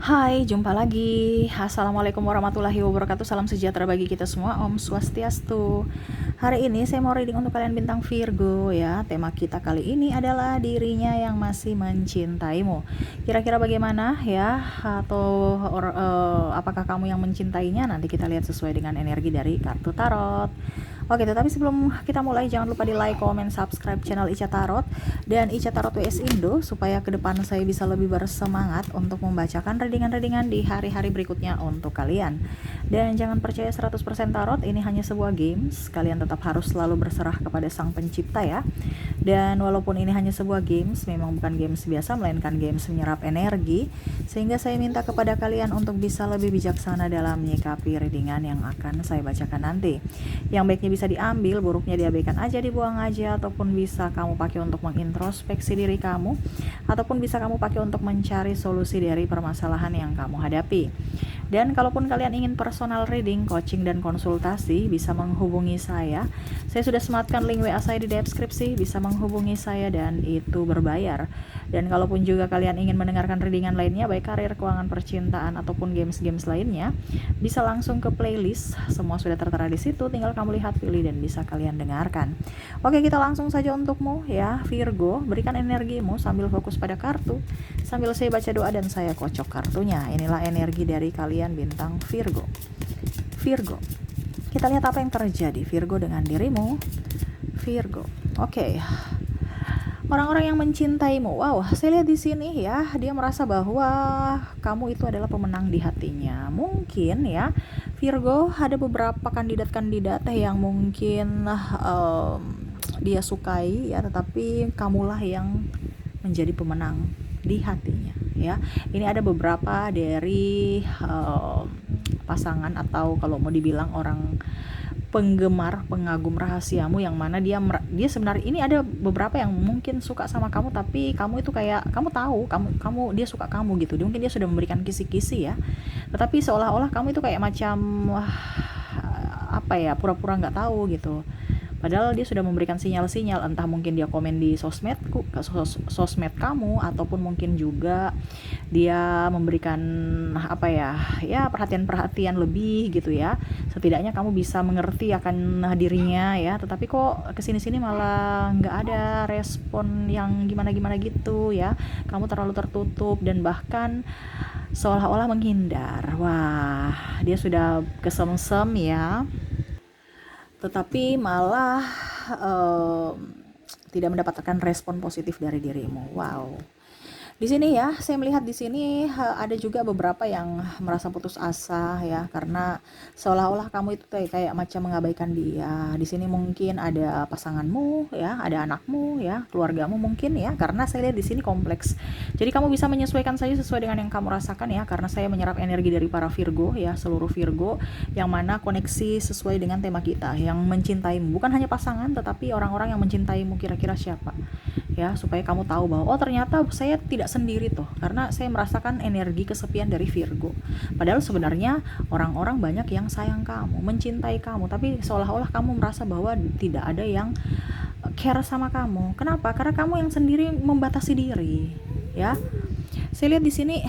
Hai, jumpa lagi. Assalamualaikum warahmatullahi wabarakatuh. Salam sejahtera bagi kita semua. Om Swastiastu. Hari ini saya mau reading untuk kalian bintang Virgo ya. Tema kita kali ini adalah dirinya yang masih mencintaimu. Kira-kira bagaimana ya? Apakah kamu yang mencintainya? Nanti kita lihat sesuai dengan energi dari kartu tarot. Oke, tetapi sebelum kita mulai jangan lupa di like, comment, subscribe channel Ica Tarot dan Ica Tarot WS Indo supaya ke depan saya bisa lebih bersemangat untuk membacakan readingan-readingan di hari-hari berikutnya untuk kalian. Dan jangan percaya 100% tarot, ini hanya sebuah games. Kalian tetap harus selalu berserah kepada Sang Pencipta ya. Dan walaupun ini hanya sebuah games, memang bukan games biasa melainkan games menyerap energi, sehingga saya minta kepada kalian untuk bisa lebih bijaksana dalam menyikapi readingan yang akan saya bacakan nanti. Yang baiknya bisa diambil, buruknya diabaikan aja, dibuang aja, ataupun bisa kamu pakai untuk mengintrospeksi diri kamu, ataupun bisa kamu pakai untuk mencari solusi dari permasalahan yang kamu hadapi. Dan kalaupun kalian ingin personal reading, coaching, dan konsultasi, bisa menghubungi saya. Saya sudah sematkan link WA saya di deskripsi, bisa menghubungi saya dan itu berbayar. Dan kalaupun juga kalian ingin mendengarkan readingan lainnya, baik karir, keuangan, percintaan, ataupun games-games lainnya, bisa langsung ke playlist. Semua sudah tertera di situ, tinggal kamu lihat, pilih, dan bisa kalian dengarkan. Oke, kita langsung saja untukmu ya, Virgo. Berikan energimu sambil fokus pada kartu, sambil saya baca doa dan saya kocok kartunya. Inilah energi dari kalian bintang Virgo. Virgo, kita lihat apa yang terjadi Virgo dengan dirimu. Virgo, oke. Orang-orang yang mencintaimu, wow, saya lihat di sini ya, dia merasa bahwa kamu itu adalah pemenang di hatinya. Mungkin ya, Virgo ada beberapa kandidat-kandidat yang mungkin dia sukai ya, tetapi kamulah yang menjadi pemenang di hatinya ya. Ini ada beberapa dari pasangan atau kalau mau dibilang orang penggemar, pengagum rahasiamu, yang mana dia sebenarnya, ini ada beberapa yang mungkin suka sama kamu, tapi kamu itu kayak kamu tahu kamu dia suka kamu gitu. Mungkin dia sudah memberikan kisi-kisi ya, tetapi seolah-olah kamu itu kayak macam apa ya, pura-pura nggak tahu gitu. Padahal dia sudah memberikan sinyal-sinyal, entah mungkin dia komen di sosmed kamu, ataupun mungkin juga dia memberikan apa ya, perhatian-perhatian lebih gitu ya. Setidaknya kamu bisa mengerti akan dirinya ya, tetapi kok kesini-sini malah nggak ada respon yang gimana-gimana gitu ya. Kamu terlalu tertutup dan bahkan seolah-olah menghindar. Wah, dia sudah kesemsem ya, tetapi malah tidak mendapatkan respon positif dari dirimu. Wow. Di sini ya, saya melihat di sini ada juga beberapa yang merasa putus asa ya, karena seolah-olah kamu itu kayak macam mengabaikan dia. Di sini mungkin ada pasanganmu ya, ada anakmu ya, keluargamu mungkin ya, karena saya lihat di sini kompleks. Jadi kamu bisa menyesuaikan saja sesuai dengan yang kamu rasakan ya, karena saya menyerap energi dari para Virgo ya, seluruh Virgo yang mana koneksi sesuai dengan tema kita, yang mencintaimu. Bukan hanya pasangan, tetapi orang-orang yang mencintaimu, kira-kira siapa? Ya, supaya kamu tahu bahwa oh ternyata saya tidak sendiri tuh, karena saya merasakan energi kesepian dari Virgo. Padahal sebenarnya orang-orang banyak yang sayang kamu, mencintai kamu, tapi seolah-olah kamu merasa bahwa tidak ada yang care sama kamu. Kenapa? Karena kamu yang sendiri membatasi diri ya. Saya lihat di sini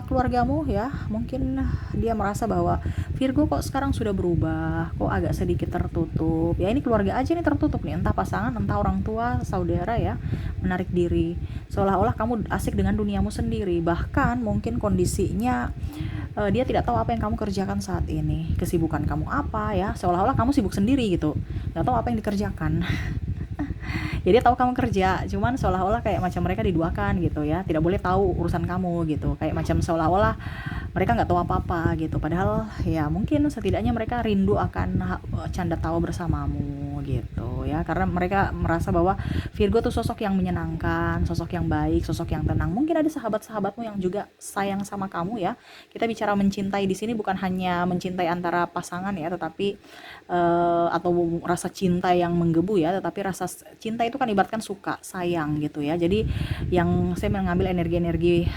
keluargamu ya, mungkin dia merasa bahwa Virgo kok sekarang sudah berubah, kok agak sedikit tertutup. Ya ini keluarga aja nih tertutup nih, entah pasangan, entah orang tua, saudara ya, menarik diri. Seolah-olah kamu asik dengan duniamu sendiri. Bahkan mungkin kondisinya dia tidak tahu apa yang kamu kerjakan saat ini, kesibukan kamu apa ya. Seolah-olah kamu sibuk sendiri gitu, nggak tahu apa yang dikerjakan. Jadi tahu kamu kerja, cuman seolah-olah kayak macam mereka diduakan gitu ya, tidak boleh tahu urusan kamu gitu, kayak macam seolah-olah mereka nggak tahu apa-apa gitu. Padahal ya mungkin setidaknya mereka rindu akan canda tawa bersamamu gitu ya, karena mereka merasa bahwa Virgo tuh sosok yang menyenangkan, sosok yang baik, sosok yang tenang. Mungkin ada sahabat-sahabatmu yang juga sayang sama kamu ya. Kita bicara mencintai di sini bukan hanya mencintai antara pasangan ya, tetapi atau rasa cinta yang menggebu ya, tetapi rasa cinta itu kan ibaratkan suka, sayang gitu ya. Jadi yang saya mengambil energi-energi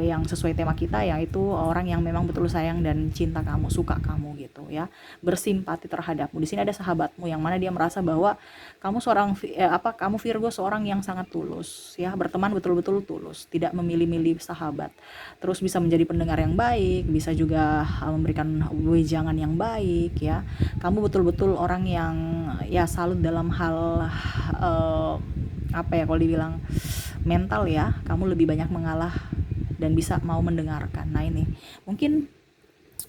yang sesuai tema kita, yaitu orang orang yang memang betul sayang dan cinta kamu, suka kamu gitu ya, bersimpati terhadapmu. Di sini ada sahabatmu yang mana dia merasa bahwa kamu kamu Virgo seorang yang sangat tulus ya, berteman betul-betul tulus, tidak memilih-milih sahabat. Terus bisa menjadi pendengar yang baik, bisa juga memberikan wejangan yang baik ya. Kamu betul-betul orang yang ya salut dalam hal kalau dibilang mental ya, kamu lebih banyak mengalah dan bisa mau mendengarkan. Nah ini mungkin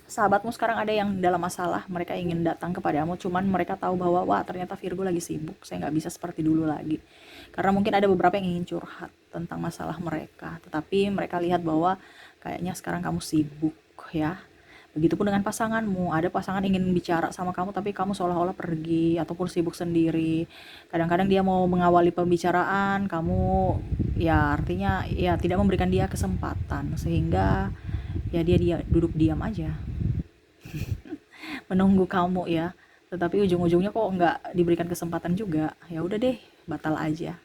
sahabatmu sekarang ada yang dalam masalah, mereka ingin datang kepadamu, cuman mereka tahu bahwa wah ternyata Virgo lagi sibuk, saya nggak bisa seperti dulu lagi. Karena mungkin ada beberapa yang ingin curhat tentang masalah mereka, tetapi mereka lihat bahwa kayaknya sekarang kamu sibuk ya. Begitupun dengan pasanganmu, ada pasangan ingin bicara sama kamu tapi kamu seolah-olah pergi ataupun sibuk sendiri. Kadang-kadang dia mau mengawali pembicaraan, kamu ya artinya ya tidak memberikan dia kesempatan, sehingga ya dia duduk diam aja menunggu kamu ya. Tetapi ujung-ujungnya kok nggak diberikan kesempatan juga, ya udah deh batal aja.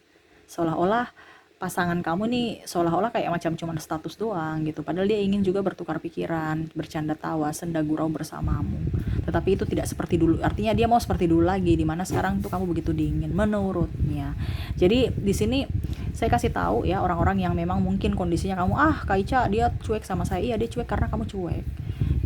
Seolah-olah pasangan kamu nih seolah-olah kayak macam cuman status doang gitu, padahal dia ingin juga bertukar pikiran, bercanda tawa, senda gurau bersamamu. Tetapi itu tidak seperti dulu, artinya dia mau seperti dulu lagi, dimana sekarang tuh kamu begitu dingin menurutnya. Jadi di sini saya kasih tahu ya, orang-orang yang memang mungkin kondisinya kamu Kak Ica dia cuek sama saya, iya dia cuek karena kamu cuek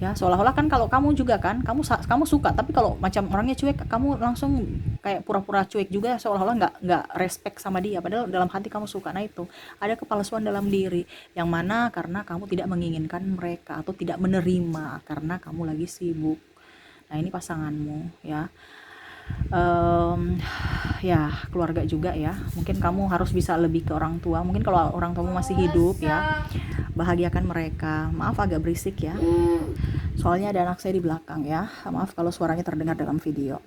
ya. Seolah-olah kan kalau kamu juga kan kamu suka, tapi kalau macam orangnya cuek kamu langsung kayak pura-pura cuek juga, seolah-olah nggak respect sama dia, padahal dalam hati kamu suka. Nah itu ada kepalsuan dalam diri, yang mana karena kamu tidak menginginkan mereka atau tidak menerima karena kamu lagi sibuk. Nah ini pasanganmu ya. Ya keluarga juga ya, mungkin kamu harus bisa lebih ke orang tua. Mungkin kalau orang tuamu masih hidup ya, bahagiakan mereka. Maaf agak berisik ya, soalnya ada anak saya di belakang ya, maaf kalau suaranya terdengar dalam video.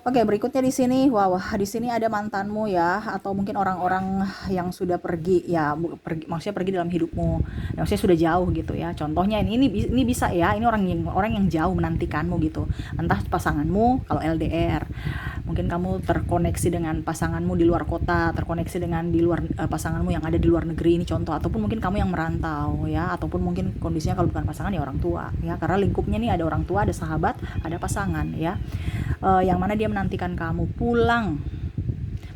Oke, berikutnya di sini, di sini ada mantanmu ya, atau mungkin orang-orang yang sudah pergi ya, maksudnya pergi dalam hidupmu, maksudnya sudah jauh gitu ya. Contohnya ini bisa ya, ini orang yang jauh menantikanmu gitu, entah pasanganmu kalau LDR, mungkin kamu terkoneksi dengan pasanganmu di luar kota, terkoneksi dengan pasanganmu yang ada di luar negeri, ini contoh, ataupun mungkin kamu yang merantau ya, ataupun mungkin kondisinya kalau bukan pasangan ya orang tua ya, karena lingkupnya nih ada orang tua, ada sahabat, ada pasangan ya. Yang mana dia menantikan kamu pulang.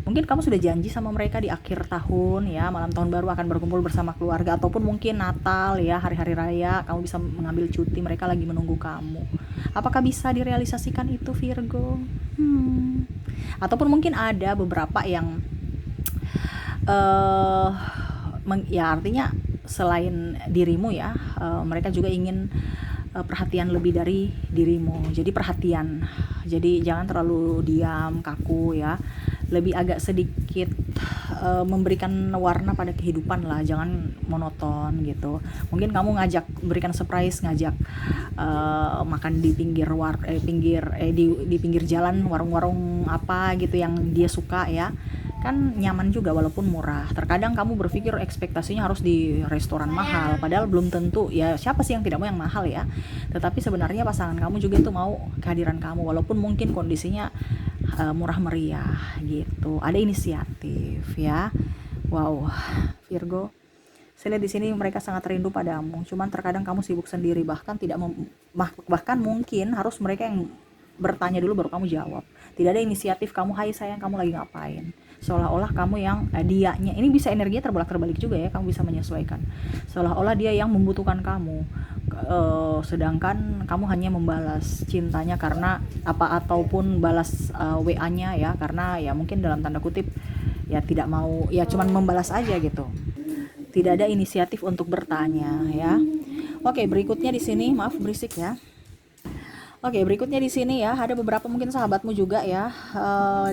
Mungkin kamu sudah janji sama mereka di akhir tahun ya, malam tahun baru akan berkumpul bersama keluarga, ataupun mungkin Natal ya, hari-hari raya kamu bisa mengambil cuti, mereka lagi menunggu kamu. Apakah bisa direalisasikan itu Virgo? Ataupun mungkin ada beberapa yang ya artinya selain dirimu ya, mereka juga ingin perhatian lebih dari dirimu. Jadi perhatian, jadi jangan terlalu diam, kaku ya, lebih agak sedikit memberikan warna pada kehidupan lah, jangan monoton gitu. Mungkin kamu berikan surprise, ngajak makan di di pinggir jalan, warung-warung apa gitu yang dia suka ya, kan nyaman juga walaupun murah. Terkadang kamu berpikir ekspektasinya harus di restoran mahal, padahal belum tentu ya, siapa sih yang tidak mau yang mahal ya. Tetapi sebenarnya pasangan kamu juga itu mau kehadiran kamu, walaupun mungkin kondisinya murah meriah gitu, ada inisiatif ya. Wow Virgo, saya lihat di sini mereka sangat rindu padamu, cuman terkadang kamu sibuk sendiri, bahkan bahkan mungkin harus mereka yang bertanya dulu baru kamu jawab. Tidak ada inisiatif kamu, hai sayang kamu lagi ngapain, seolah-olah kamu yang dianya, ini bisa energinya terbolak-terbalik juga ya, kamu bisa menyesuaikan, seolah-olah dia yang membutuhkan kamu, sedangkan kamu hanya membalas cintanya karena ataupun balas WA-nya ya, karena ya mungkin dalam tanda kutip ya tidak mau ya, cuman membalas aja gitu, tidak ada inisiatif untuk bertanya ya. Oke, berikutnya di sini, maaf berisik ya. Oke, berikutnya di sini ya, ada beberapa mungkin sahabatmu juga ya,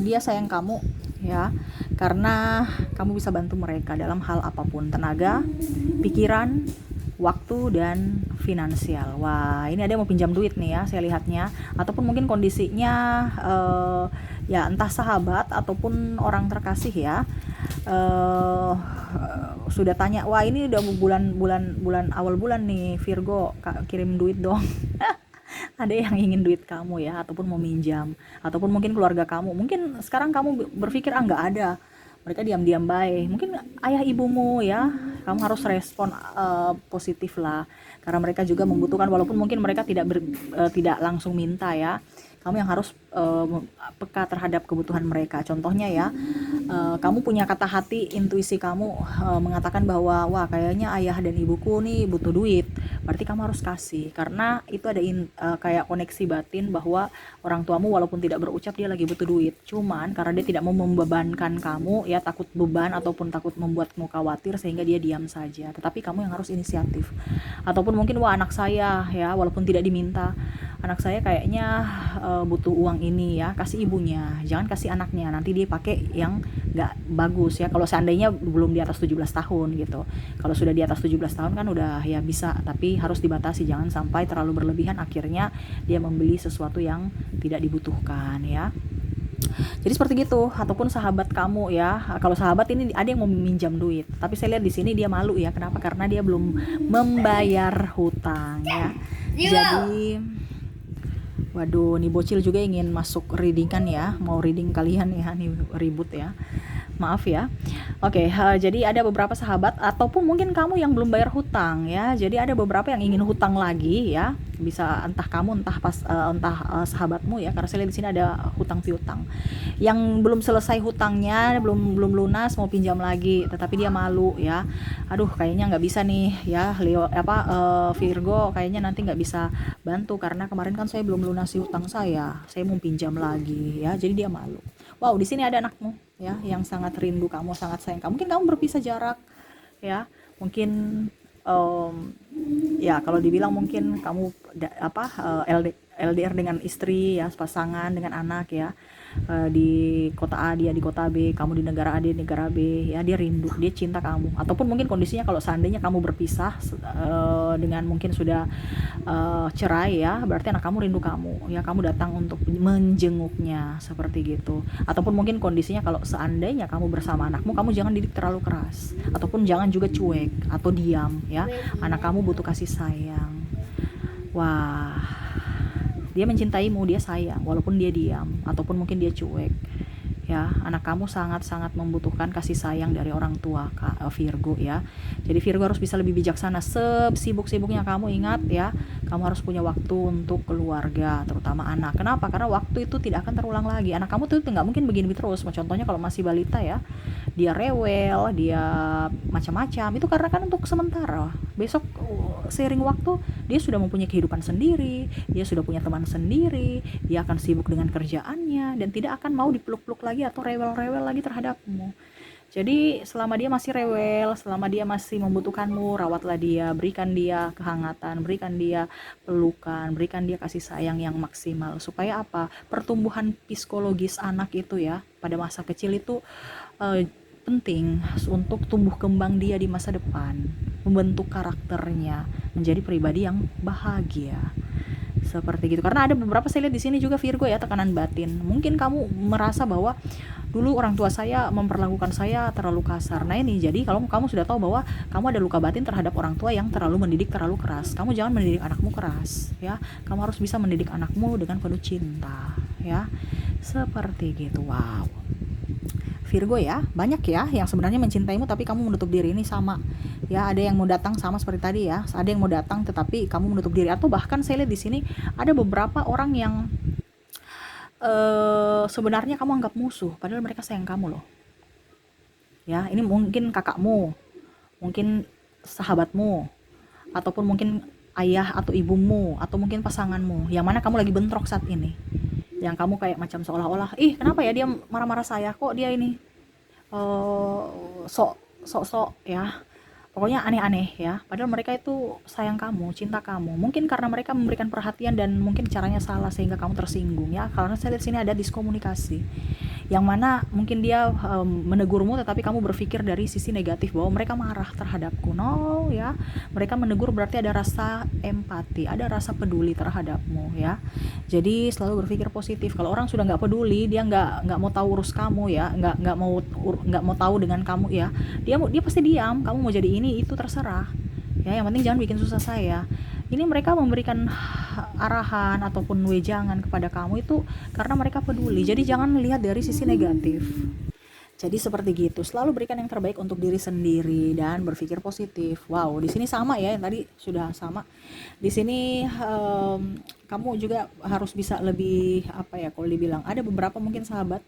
dia sayang kamu ya, karena kamu bisa bantu mereka dalam hal apapun, tenaga, pikiran, waktu, dan finansial. Wah, ini ada yang mau pinjam duit nih ya, saya lihatnya, ataupun mungkin kondisinya ya entah sahabat ataupun orang terkasih ya, sudah tanya, wah ini udah bulan awal bulan nih Virgo, kirim duit dong. Ada yang ingin duit kamu ya, ataupun mau minjam, ataupun mungkin keluarga kamu, mungkin sekarang kamu berpikir nggak ada mereka diam-diam baik. Mungkin ayah ibumu ya, kamu harus respon positif lah, karena mereka juga membutuhkan, walaupun mungkin mereka tidak langsung minta ya. Kamu yang harus peka terhadap kebutuhan mereka. Contohnya ya, kamu punya kata hati, intuisi kamu mengatakan bahwa wah kayaknya ayah dan ibuku nih butuh duit, berarti kamu harus kasih, karena itu ada kayak koneksi batin bahwa orang tuamu walaupun tidak berucap dia lagi butuh duit, cuman karena dia tidak mau membebankan kamu ya, takut beban ataupun takut membuatmu khawatir sehingga dia diam saja, tetapi kamu yang harus inisiatif. Ataupun mungkin wah anak saya ya, walaupun tidak diminta, anak saya kayaknya butuh uang ini ya, kasih ibunya, jangan kasih anaknya, nanti dia pakai yang nggak bagus ya. Kalau seandainya belum di atas 17 tahun gitu, kalau sudah di atas 17 tahun kan udah ya bisa, tapi harus dibatasi, jangan sampai terlalu berlebihan akhirnya dia membeli sesuatu yang tidak dibutuhkan ya. Jadi seperti gitu. Ataupun sahabat kamu ya, kalau sahabat ini ada yang mau meminjam duit, tapi saya lihat di sini dia malu ya, kenapa? Karena dia belum membayar hutang ya. Jadi waduh, nih bocil juga ingin masuk reading kan ya, mau reading kalian ya, nih ribut ya, maaf ya. Oke, jadi ada beberapa sahabat ataupun mungkin kamu yang belum bayar hutang ya. Jadi ada beberapa yang ingin hutang lagi ya, bisa entah kamu entah sahabatmu ya, karena saya lihat di sini ada hutang piutang yang belum selesai hutangnya, belum lunas, mau pinjam lagi, tetapi dia malu ya. Aduh, kayaknya nggak bisa nih ya, Virgo, kayaknya nanti nggak bisa bantu karena kemarin kan saya belum lunasi hutang saya mau pinjam lagi ya, jadi dia malu. Wow, di sini ada anakmu ya yang sangat rindu kamu, sangat sayang kamu. Mungkin kamu berpisah jarak ya, mungkin ya kalau dibilang mungkin kamu LDR dengan istri ya, pasangan dengan anak ya, di kota A dia di kota B, kamu di negara A dia di negara B ya, dia rindu, dia cinta kamu. Ataupun mungkin kondisinya kalau seandainya kamu berpisah dengan mungkin sudah cerai ya, berarti anak kamu rindu kamu ya, kamu datang untuk menjenguknya seperti gitu. Ataupun mungkin kondisinya kalau seandainya kamu bersama anakmu, kamu jangan didik terlalu keras, ataupun jangan juga cuek atau diam ya, anak kamu butuh kasih sayang. Wah, dia mencintaimu, dia sayang walaupun dia diam ataupun mungkin dia cuek ya. Anak kamu sangat-sangat membutuhkan kasih sayang dari orang tua, Virgo ya. Jadi Virgo harus bisa lebih bijaksana. Sibuk-sibuknya kamu, ingat ya, kamu harus punya waktu untuk keluarga, terutama anak. Kenapa? Karena waktu itu tidak akan terulang lagi. Anak kamu tuh nggak mungkin begini terus. Contohnya kalau masih balita ya, dia rewel, dia macam-macam, itu karena kan untuk sementara. Besok seiring waktu dia sudah mempunyai kehidupan sendiri, dia sudah punya teman sendiri, dia akan sibuk dengan kerjaannya dan tidak akan mau dipeluk-peluk lagi atau rewel-rewel lagi terhadapmu. Jadi selama dia masih rewel, selama dia masih membutuhkanmu, rawatlah dia, berikan dia kehangatan, berikan dia pelukan, berikan dia kasih sayang yang maksimal. Supaya apa? Pertumbuhan psikologis anak itu ya, pada masa kecil itu penting untuk tumbuh kembang dia di masa depan, membentuk karakternya menjadi pribadi yang bahagia. Seperti gitu. Karena ada beberapa saya lihat di sini juga Virgo ya, tekanan batin. Mungkin kamu merasa bahwa dulu orang tua saya memperlakukan saya terlalu kasar. Nah ini, jadi kalau kamu sudah tahu bahwa kamu ada luka batin terhadap orang tua yang terlalu mendidik terlalu keras, kamu jangan mendidik anakmu keras ya. Kamu harus bisa mendidik anakmu dengan penuh cinta ya. Seperti gitu. Wow, Virgo ya, banyak ya yang sebenarnya mencintaimu tapi kamu menutup diri. Ini sama ya, ada yang mau datang sama seperti tadi ya, ada yang mau datang tetapi kamu menutup diri. Atau bahkan saya lihat di sini ada beberapa orang yang sebenarnya kamu anggap musuh padahal mereka sayang kamu loh ya. Ini mungkin kakakmu, mungkin sahabatmu, ataupun mungkin ayah atau ibumu, atau mungkin pasanganmu yang mana kamu lagi bentrok saat ini, yang kamu kayak macam seolah-olah, kenapa ya dia marah-marah saya, kok dia ini sok ya, pokoknya aneh-aneh ya, padahal mereka itu sayang kamu, cinta kamu. Mungkin karena mereka memberikan perhatian dan mungkin caranya salah sehingga kamu tersinggung ya. Karena saya lihat sini ada diskomunikasi, yang mana mungkin dia menegurmu tetapi kamu berpikir dari sisi negatif bahwa mereka marah terhadapku. No ya, mereka menegur berarti ada rasa empati, ada rasa peduli terhadapmu ya. Jadi selalu berpikir positif. Kalau orang sudah nggak peduli, dia nggak mau tahu urus kamu ya, nggak mau tahu dengan kamu ya, dia pasti diam. Kamu mau jadi ini itu terserah ya, yang penting jangan bikin susah saya. Ini mereka memberikan arahan ataupun wejangan kepada kamu itu karena mereka peduli. Jadi jangan melihat dari sisi negatif. Jadi seperti gitu, selalu berikan yang terbaik untuk diri sendiri dan berpikir positif. Wow, di sini sama ya, yang tadi sudah sama. Di sini kamu juga harus bisa lebih apa ya, kalau dibilang ada beberapa mungkin sahabat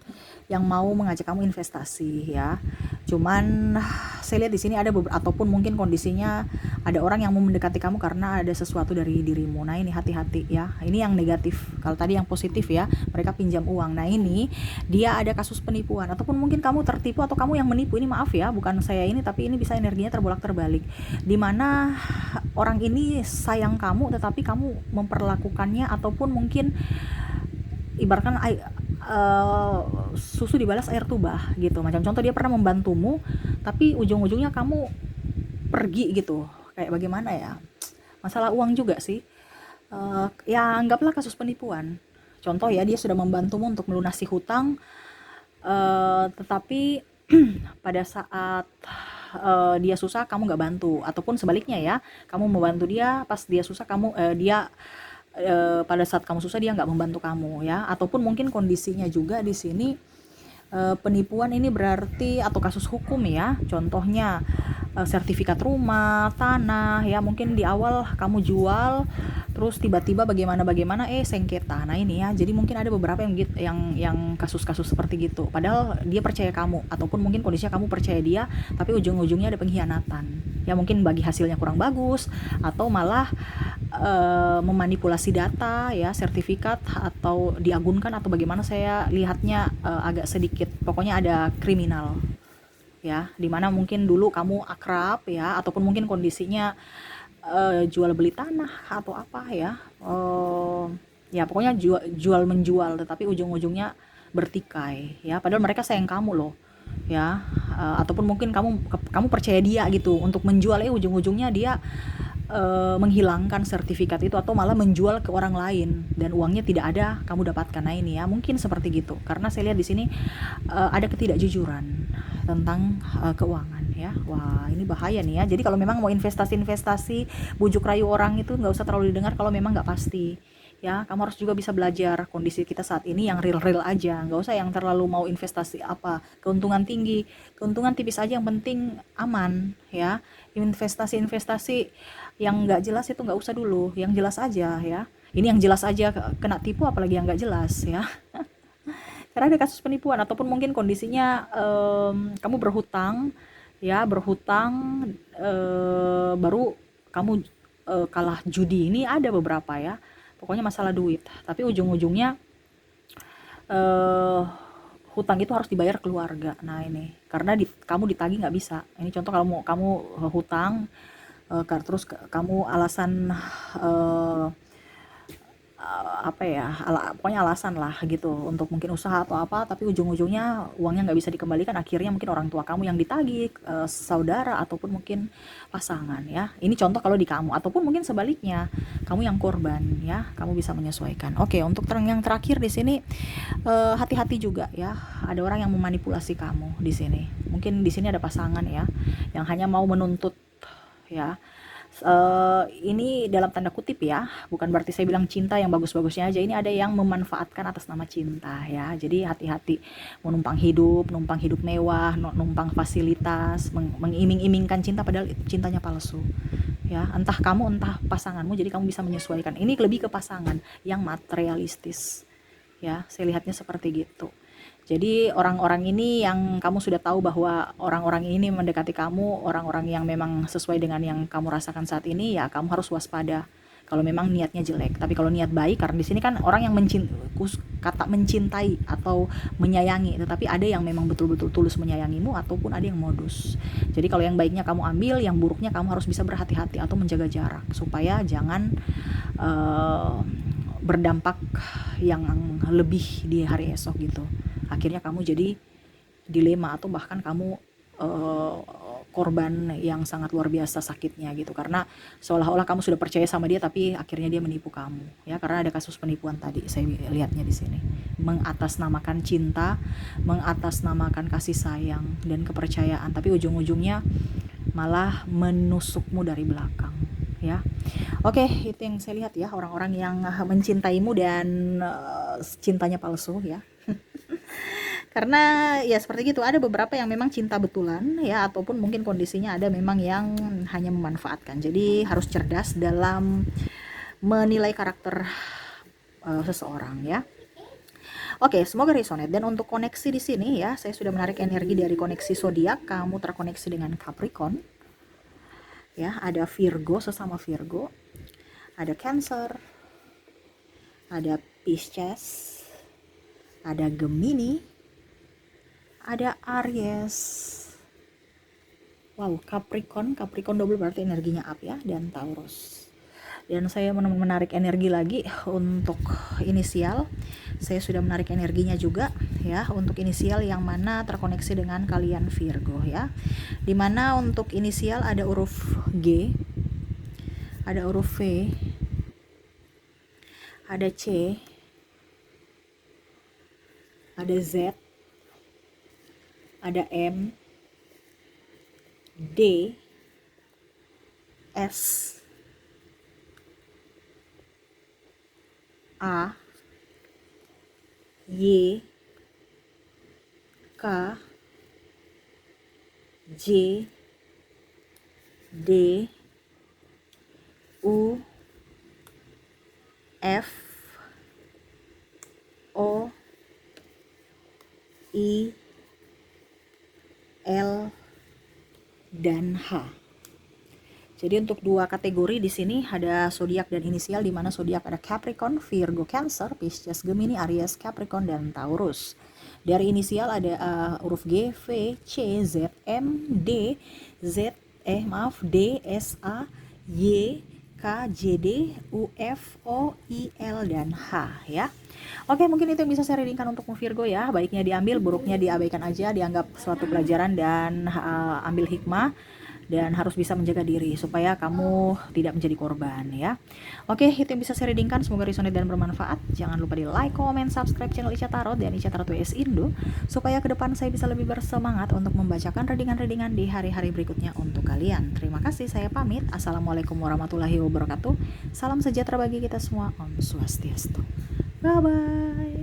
yang mau mengajak kamu investasi ya. Cuman saya lihat di sini ada ataupun mungkin kondisinya ada orang yang mau mendekati kamu karena ada sesuatu dari dirimu. Nah, ini hati-hati ya. Ini yang negatif. Kalau tadi yang positif ya, mereka pinjam uang. Nah, ini dia ada kasus penipuan ataupun mungkin kamu tertipu atau kamu yang menipu. Ini maaf ya, bukan saya ini, tapi ini bisa energinya terbolak-terbalik. Dimana orang ini sayang kamu tetapi kamu memperlakukannya ataupun mungkin ibaratkan susu dibalas air tuba gitu. Macam contoh dia pernah membantumu tapi ujung-ujungnya kamu pergi gitu. Kayak bagaimana ya? Masalah uang juga sih. Ya anggaplah kasus penipuan. Contoh ya, dia sudah membantumu untuk melunasi hutang, tetapi pada saat dia susah kamu nggak bantu, ataupun sebaliknya ya, kamu membantu dia pas dia susah, dia pada saat kamu susah dia nggak membantu kamu ya. Ataupun mungkin kondisinya juga di sini penipuan ini berarti atau kasus hukum ya. Contohnya sertifikat rumah, tanah ya, mungkin di awal kamu jual terus tiba-tiba bagaimana sengketa. Nah, ini ya. Jadi mungkin ada beberapa yang kasus-kasus seperti gitu. Padahal dia percaya kamu, ataupun mungkin kondisinya kamu percaya dia, tapi ujung-ujungnya ada pengkhianatan. Ya mungkin bagi hasilnya kurang bagus atau malah memanipulasi data ya, sertifikat, atau diagunkan, atau bagaimana saya lihatnya agak sedikit, pokoknya ada kriminal ya, dimana mungkin dulu kamu akrab ya, ataupun mungkin kondisinya jual beli tanah atau apa ya, ya pokoknya jual menjual, tetapi ujung-ujungnya bertikai ya, padahal mereka sayang kamu loh ya. Ataupun mungkin kamu percaya dia gitu untuk menjual, ujung-ujungnya dia menghilangkan sertifikat itu atau malah menjual ke orang lain dan uangnya tidak ada kamu dapatkan. Nah, ini ya mungkin seperti gitu, karena saya lihat di sini ada ketidakjujuran tentang keuangan ya. Wah, ini bahaya nih ya. Jadi kalau memang mau investasi bujuk rayu orang itu nggak usah terlalu didengar kalau memang nggak pasti ya. Kamu harus juga bisa belajar kondisi kita saat ini yang real aja, nggak usah yang terlalu mau investasi apa keuntungan tinggi, keuntungan tipis aja, yang penting aman ya. Investasi yang nggak jelas itu nggak usah dulu, yang jelas aja ya. Ini yang jelas aja kena tipu, apalagi yang nggak jelas ya. Karena ada kasus penipuan, ataupun mungkin kondisinya kamu berhutang ya, baru kamu kalah judi. Ini ada beberapa ya, pokoknya masalah duit, tapi ujung-ujungnya hutang itu harus dibayar keluarga. Nah, ini karena kamu ditagih nggak bisa. Ini contoh kalau kamu hutang, terus kamu alasan apa ya, pokoknya alasan lah gitu untuk mungkin usaha atau apa, tapi ujung-ujungnya uangnya nggak bisa dikembalikan. Akhirnya mungkin orang tua kamu yang ditagih, saudara, ataupun mungkin pasangan ya. Ini contoh kalau di kamu, ataupun mungkin sebaliknya kamu yang korban ya, kamu bisa menyesuaikan. Oke, untuk yang terakhir di sini, hati-hati juga ya, ada orang yang memanipulasi kamu di sini. Mungkin di sini ada pasangan ya yang hanya mau menuntut ya. Ini dalam tanda kutip ya, bukan berarti saya bilang cinta yang bagus-bagusnya aja. Ini ada yang memanfaatkan atas nama cinta ya. Jadi hati-hati, mau numpang hidup mewah, numpang fasilitas, mengiming-imingkan cinta padahal cintanya palsu ya. Entah kamu entah pasanganmu, jadi kamu bisa menyesuaikan. Ini lebih ke pasangan yang materialistis ya, saya lihatnya seperti gitu. Jadi orang-orang ini yang kamu sudah tahu bahwa orang-orang ini mendekati kamu, orang-orang yang memang sesuai dengan yang kamu rasakan saat ini, ya kamu harus waspada kalau memang niatnya jelek. Tapi kalau niat baik, karena di sini kan orang yang kata mencintai atau menyayangi, tetapi ada yang memang betul-betul tulus menyayangimu, ataupun ada yang modus. Jadi kalau yang baiknya kamu ambil, yang buruknya kamu harus bisa berhati-hati atau menjaga jarak supaya jangan berdampak yang lebih di hari esok gitu. Akhirnya kamu jadi dilema, atau bahkan kamu korban yang sangat luar biasa sakitnya gitu, karena seolah-olah kamu sudah percaya sama dia tapi akhirnya dia menipu kamu ya. Karena ada kasus penipuan tadi saya lihatnya di sini, mengatasnamakan cinta, mengatasnamakan kasih sayang dan kepercayaan, tapi ujung-ujungnya malah menusukmu dari belakang ya. Oke, itu yang saya lihat ya, orang-orang yang mencintaimu dan cintanya palsu ya. Karena ya seperti gitu, ada beberapa yang memang cinta betulan ya, ataupun mungkin kondisinya ada memang yang hanya memanfaatkan. Jadi harus cerdas dalam menilai karakter seseorang ya. Oke, semoga resonate. Dan untuk koneksi di sini ya, saya sudah menarik energi dari koneksi zodiak. Kamu terkoneksi dengan Capricorn. Ya, ada Virgo, sesama Virgo. Ada Cancer. Ada Pisces. Ada Gemini. Ada Aries. Wow, Capricorn double berarti energinya up ya, dan Taurus. Dan saya menarik energi lagi untuk inisial. Saya sudah menarik energinya juga ya untuk inisial yang mana terkoneksi dengan kalian Virgo ya. Dimana untuk inisial ada huruf G, ada huruf V, ada C, ada Z, ada M, D, S, A, Y, K, J, D, U, F, O, I, L, dan H. Jadi untuk dua kategori di sini ada zodiak dan inisial, di mana zodiak ada Capricorn, Virgo, Cancer, Pisces, Gemini, Aries, Capricorn, dan Taurus. Dari inisial ada huruf G, V, C, Z, M, D, D, S, A, Y, K, J, D, U, F, O, I, L, dan H ya. Oke, mungkin itu yang bisa saya readingkan untuk Virgo ya. Baiknya diambil, buruknya diabaikan aja, dianggap suatu pelajaran dan ambil hikmah. Dan harus bisa menjaga diri supaya kamu tidak menjadi korban ya. Oke, itu yang bisa saya readingkan. Semoga resonate dan bermanfaat. Jangan lupa di like, comment, subscribe channel Ica Tarot dan Ica Tarot WS Indo, supaya ke depan saya bisa lebih bersemangat untuk membacakan readingan-readingan di hari-hari berikutnya untuk kalian. Terima kasih, saya pamit. Assalamualaikum warahmatullahi wabarakatuh. Salam sejahtera bagi kita semua. Om Swastiastu. Bye bye.